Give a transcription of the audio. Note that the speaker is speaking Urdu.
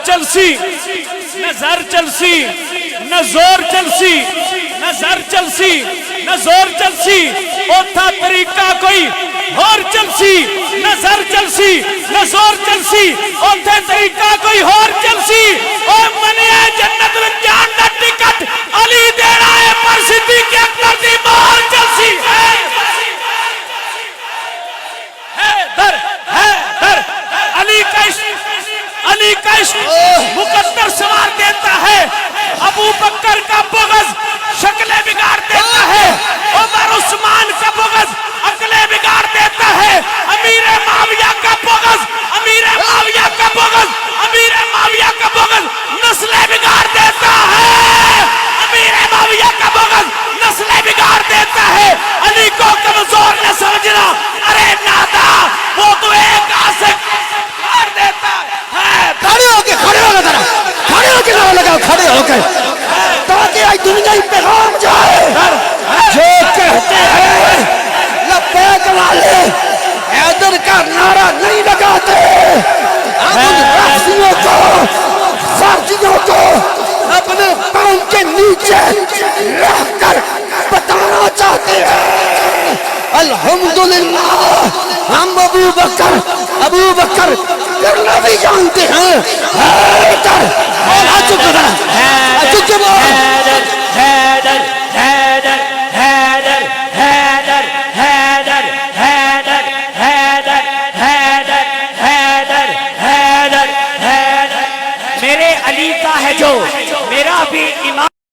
چلسی نہ زر چلسی نہ زور چلسی نہ زر چلسی نہ زور چلسی اوتھا طریقہ کوئی اور چلسی نہ زر چلسی نہ زور چلسی اوتھے طریقہ کوئی اور چلسی او منیا جنت میں جان دا ٹکٹ علی دینا ہے پر صدیق اکبر دی مہر چلسی ہے در علی کا عشق مقدر سوار دیتا ہے ابو بکر کا بغض شکلیں بگاڑ دیتا ہے عمر عثمان کا بغض عقلیں بگاڑ دیتا ہے امیر معاویہ کا بغض امیر معاویہ کا بغض امیر معاویہ کا بغض نسلیں بگاڑ دیتا ہے امیر معاویہ کا بغض نسلیں بگاڑ دیتا ہے علی کو کمزور نہ سمجھنا ارے نادا وہ تو ایک عاشق بگاڑ دیتا ہے کھڑے ہو کے نعرہ لگاؤ کھڑے ہو کے تاکہ آج دنیا ہی پیغام جائے جو کہتے ہیں لبیک والے حیدر کا نعرہ نہیں لگاتے ہم رافضیوں کو خارجیوں کو اپنے پاؤں کے نیچے رہ کر بتانا چاہتے ہیں الحمدللہ ہم ابو بکر کرنا بھی جانتے ہیں حیدر چکے بول میرے علی کا ہے جو میرا بھی ایمان